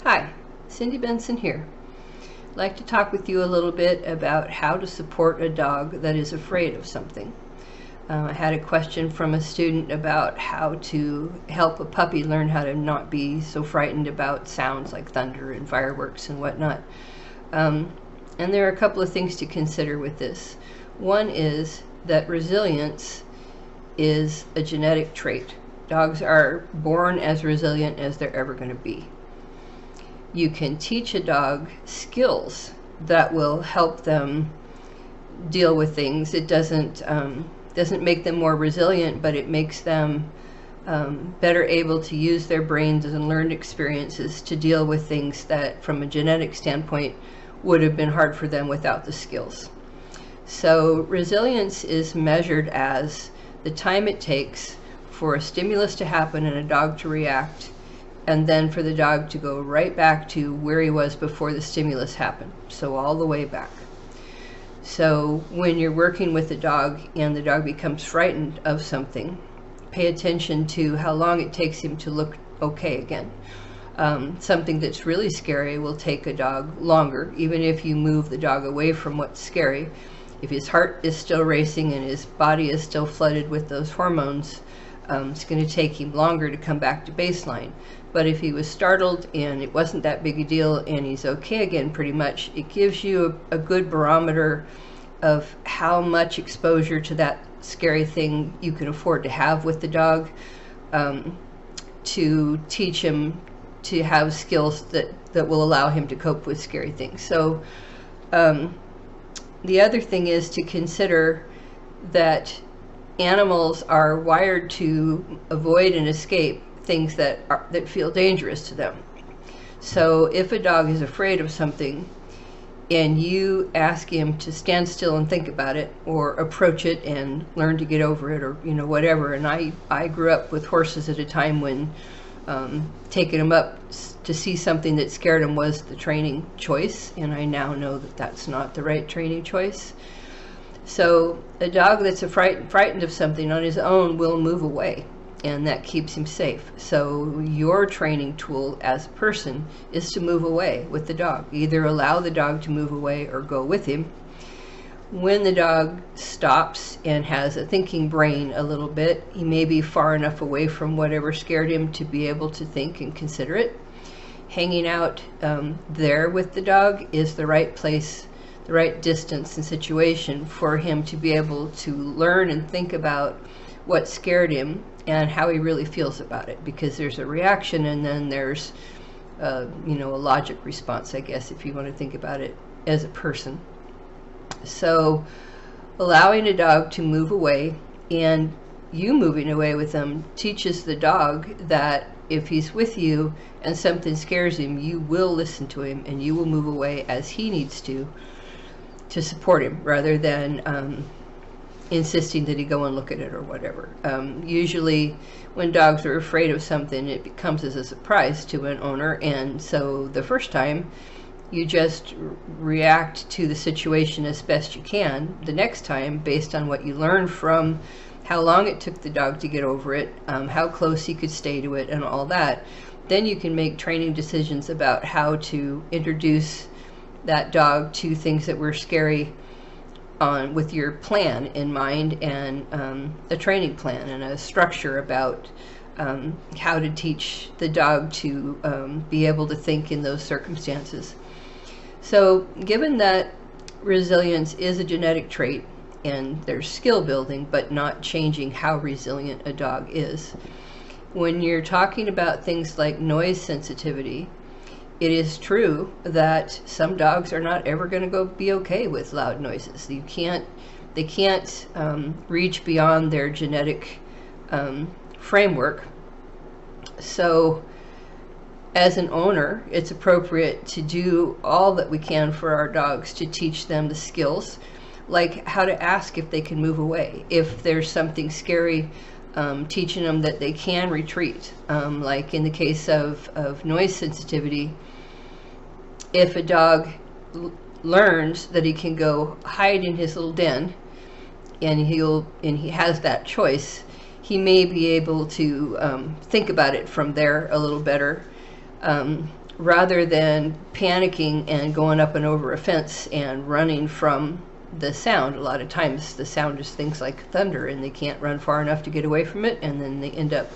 Hi, Cindy Benson here. I'd like to talk with you a little bit about how to support a dog that is afraid of something. I had a question from a student about how to help a puppy learn how to not be so frightened about sounds like thunder and fireworks and whatnot. And there are a couple of things to consider with this. One is that resilience is a genetic trait. Dogs are born as resilient as they're ever going to be. You can teach a dog skills that will help them deal with things. It doesn't make them more resilient, but it makes them better able to use their brains and learned experiences to deal with things that, from a genetic standpoint, would have been hard for them without the skills. So resilience is measured as the time it takes for a stimulus to happen and a dog to react, and then for the dog to go right back to where he was before the stimulus happened, so all the way back. So when you're working with a dog and the dog becomes frightened of something, pay attention to how long it takes him to look okay again. Something that's really scary will take a dog longer, even if you move the dog away from what's scary. If his heart is still racing and his body is still flooded with those hormones, it's going to take him longer to come back to baseline. But if he was startled and it wasn't that big a deal and he's okay again pretty much, it gives you a good barometer of how much exposure to that scary thing you can afford to have with the dog, to teach him to have skills that will allow him to cope with scary things. So the other thing is to consider that animals are wired to avoid and escape things that feel dangerous to them. So if a dog is afraid of something and you ask him to stand still and think about it, or approach it and learn to get over it, or whatever. And I grew up with horses at a time when taking them up to see something that scared them was the training choice, and I now know that that's not the right training choice. So a dog that's frightened of something on his own will move away, and that keeps him safe. So your training tool as a person is to move away with the dog. Either allow the dog to move away or go with him. When the dog stops and has a thinking brain a little bit, he may be far enough away from whatever scared him to be able to think and consider it. Hanging out there with the dog is the right place, the right distance and situation for him to be able to learn and think about what scared him and how he really feels about it, because there's a reaction and then there's a logic response, I guess, if you want to think about it as a person. So allowing a dog to move away, and you moving away with them, teaches the dog that if he's with you and something scares him, you will listen to him and you will move away as he needs to support him, rather than insisting that he go and look at it or whatever. Usually when dogs are afraid of something, it comes as a surprise to an owner, and so the first time you just react to the situation as best you can. The next time, based on what you learned from how long it took the dog to get over it, how close he could stay to it, and all that, then you can make training decisions about how to introduce that dog to things that were scary with your plan in mind, and a training plan and a structure about how to teach the dog to be able to think in those circumstances. So given that resilience is a genetic trait and there's skill building but not changing how resilient a dog is, when you're talking about things like noise sensitivity, it is true that some dogs are not ever going to be okay with loud noises. They can't reach beyond their genetic framework. So as an owner, it's appropriate to do all that we can for our dogs to teach them the skills, like how to ask if they can move away. If there's something scary, teaching them that they can retreat. Like in the case of noise sensitivity, if a dog learns that he can go hide in his little den, and he has that choice, he may be able to think about it from there a little better. rather than panicking and going up and over a fence and running from the sound. A lot of times the sound is things like thunder, and they can't run far enough to get away from it, and then they end up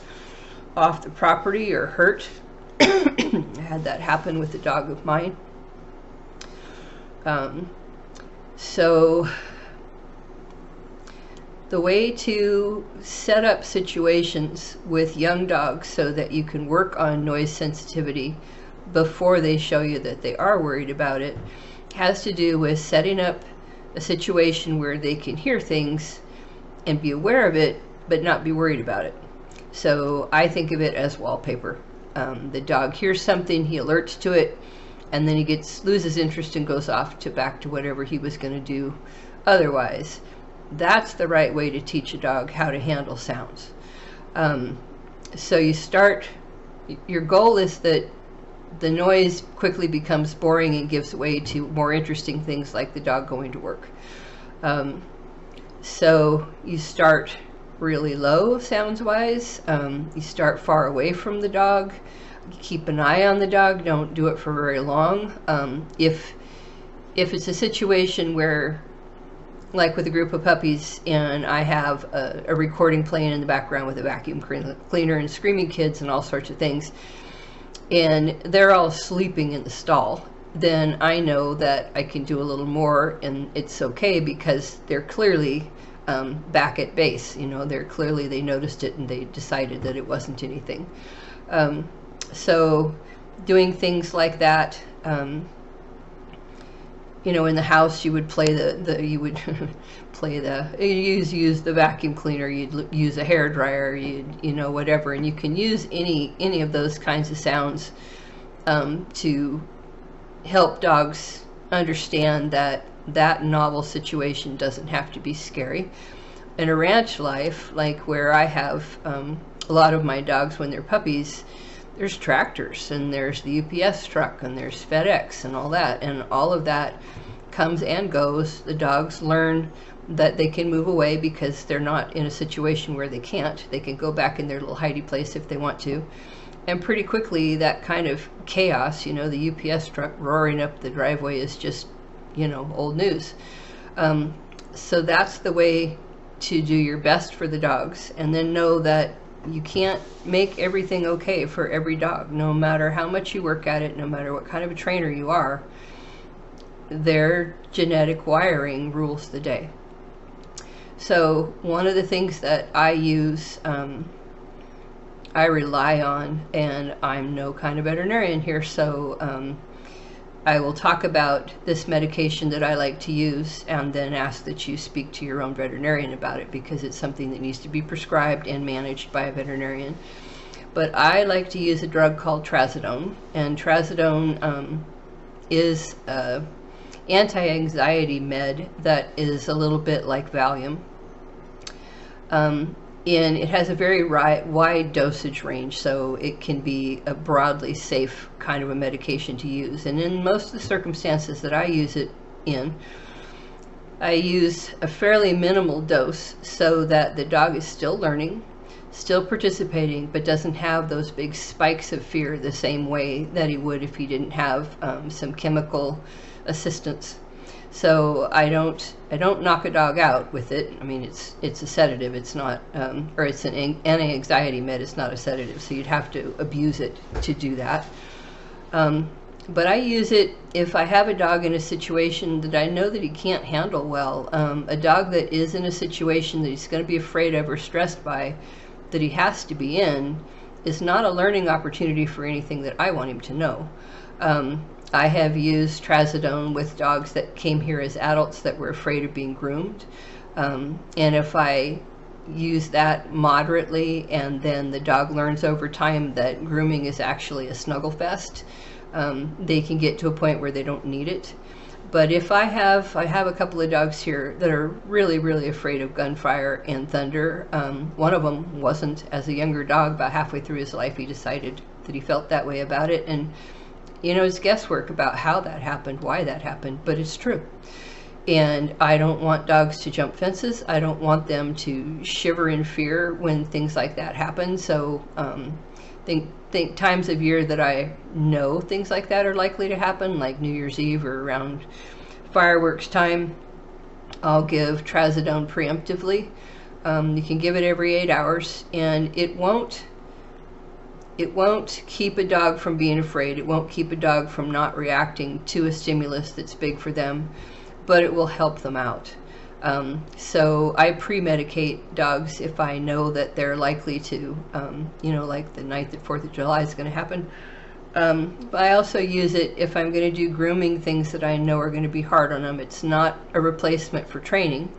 off the property or hurt. I had that happen with a dog of mine. So the way to set up situations with young dogs so that you can work on noise sensitivity before they show you that they are worried about it has to do with setting up a situation where they can hear things and be aware of it, but not be worried about it. So I think of it as wallpaper. The dog hears something, he alerts to it, and then he loses interest and goes off to back to whatever he was going to do otherwise. That's the right way to teach a dog how to handle sounds. So you start, your goal is that the noise quickly becomes boring and gives way to more interesting things like the dog going to work. So you start really low sounds-wise. You start far away from the dog. You keep an eye on the dog. Don't do it for very long. If it's a situation where, like with a group of puppies, and I have a recording playing in the background with a vacuum cleaner and screaming kids and all sorts of things, and they're all sleeping in the stall, then I know that I can do a little more, and it's okay because they're clearly back at base. You know, they noticed it and they decided that it wasn't anything. So doing things like that, you know, in the house you would play you would play use the vacuum cleaner, you'd use a hair dryer, you know, whatever, and you can use any of those kinds of sounds to help dogs understand that novel situation doesn't have to be scary. In a ranch life, like where I have a lot of my dogs when they're puppies, there's tractors and there's the UPS truck and there's FedEx and all that, and all of that comes and goes. The dogs learn that they can move away because they're not in a situation where they can't. They can go back in their little hidey place if they want to. And pretty quickly that kind of chaos, you know, the UPS truck roaring up the driveway is just, you know, old news. So that's the way to do your best for the dogs, and then know that you can't make everything okay for every dog. No matter how much you work at it, no matter what kind of a trainer you are, their genetic wiring rules the day. So one of the things that I use, I rely on, and I'm no kind of veterinarian here, so I will talk about this medication that I like to use and then ask that you speak to your own veterinarian about it, because it's something that needs to be prescribed and managed by a veterinarian. But I like to use a drug called trazodone, and trazodone is an anti-anxiety med that is a little bit like Valium. And it has a very wide dosage range, so it can be a broadly safe kind of a medication to use. And in most of the circumstances that I use it in, I use a fairly minimal dose so that the dog is still learning, still participating, but doesn't have those big spikes of fear the same way that he would if he didn't have some chemical assistance. So I don't knock a dog out with it. I mean, it's a sedative. It's not, or it's an anti-anxiety med. It's not a sedative. So you'd have to abuse it to do that. But I use it if I have a dog in a situation that I know that he can't handle well. A dog that is in a situation that he's going to be afraid of or stressed by, that he has to be in, is not a learning opportunity for anything that I want him to know. I have used trazodone with dogs that came here as adults that were afraid of being groomed. And if I use that moderately and then the dog learns over time that grooming is actually a snuggle fest, they can get to a point where they don't need it. But if I have a couple of dogs here that are really, really afraid of gunfire and thunder. One of them wasn't. As a younger dog, about halfway through his life, he decided that he felt that way about it. And you know, it's guesswork about how that happened, why that happened, but it's true. And I don't want dogs to jump fences. I don't want them to shiver in fear when things like that happen. So think times of year that I know things like that are likely to happen, like New Year's Eve or around fireworks time, I'll give trazodone preemptively. You can give it every 8 hours, and it won't keep a dog from being afraid. It won't keep a dog from not reacting to a stimulus that's big for them, but it will help them out. So I pre-medicate dogs if I know that they're likely to, like the night that 4th of July is going to happen. But I also use it if I'm going to do grooming things that I know are going to be hard on them. It's not a replacement for training,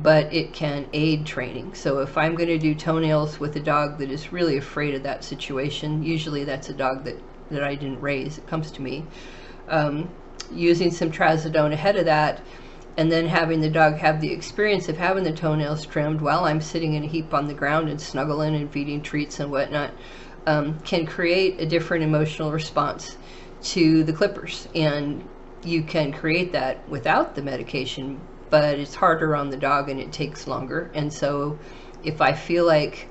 but it can aid training. So if I'm going to do toenails with a dog that is really afraid of that situation, usually that's a dog that I didn't raise, it comes to me, using some trazodone ahead of that, and then having the dog have the experience of having the toenails trimmed while I'm sitting in a heap on the ground and snuggling and feeding treats and whatnot, can create a different emotional response to the clippers. And you can create that without the medication, but it's harder on the dog and it takes longer. And so if I feel like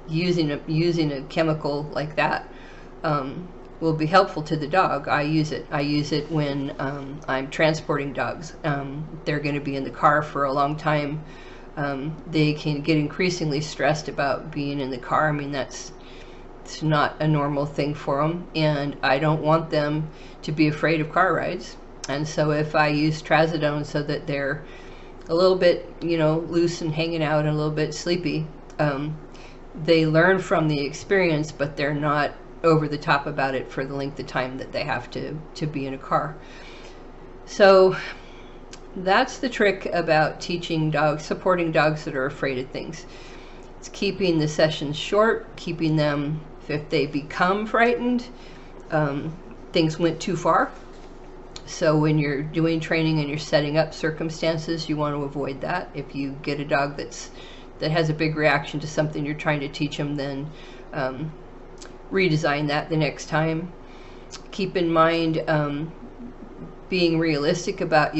using a chemical like that will be helpful to the dog, I use it. I use it when I'm transporting dogs. They're going to be in the car for a long time. They can get increasingly stressed about being in the car. I mean, it's not a normal thing for them, and I don't want them to be afraid of car rides. And so if I use trazodone so that they're a little bit, loose and hanging out and a little bit sleepy, they learn from the experience, but they're not over the top about it for the length of time that they have to be in a car. So that's the trick about teaching dogs, supporting dogs that are afraid of things. It's keeping the sessions short, keeping them, if they become frightened, things went too far. So when you're doing training and you're setting up circumstances, you want to avoid that. If you get a dog that has a big reaction to something you're trying to teach them, then redesign that the next time. Keep in mind being realistic about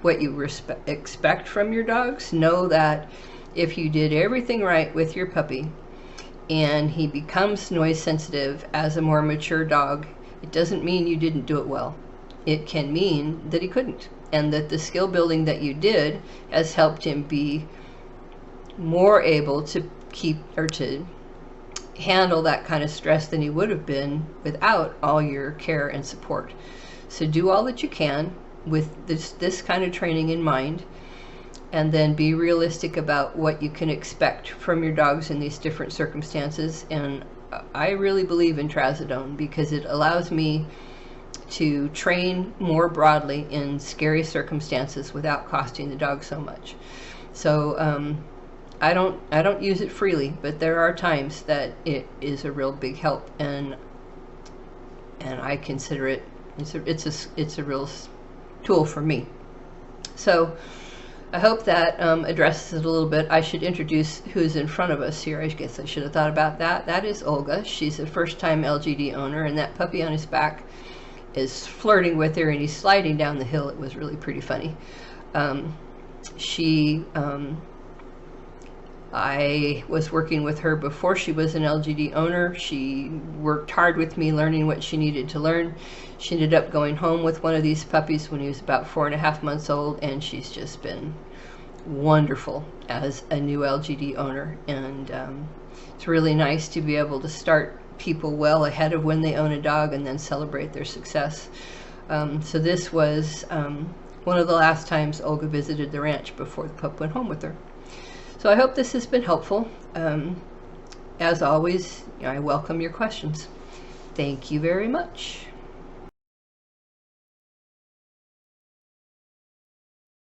what you expect from your dogs. Know that if you did everything right with your puppy and he becomes noise sensitive as a more mature dog, it doesn't mean you didn't do it well. It can mean that he couldn't, and that the skill building that you did has helped him be more able to to handle that kind of stress than he would have been without all your care and support. So do all that you can with this kind of training in mind, and then be realistic about what you can expect from your dogs in these different circumstances. And I really believe in trazodone because it allows me to train more broadly in scary circumstances without costing the dog so much. So I don't use it freely, but there are times that it is a real big help, and I consider it's a real tool for me. So I hope that addresses it a little bit. I should introduce who's in front of us here. I guess I should have thought about that. That is Olga. She's a first-time LGD owner, and that puppy on his back is flirting with her, and he's sliding down the hill. It was really pretty funny. I was working with her before she was an LGD owner. She worked hard with me learning what she needed to learn. She ended up going home with one of these puppies when he was about 4.5 months old, and she's just been wonderful as a new LGD owner. And it's really nice to be able to start people well ahead of when they own a dog and then celebrate their success. So this was one of the last times Olga visited the ranch before the pup went home with her. So I hope this has been helpful. As always, I welcome your questions. Thank you very much.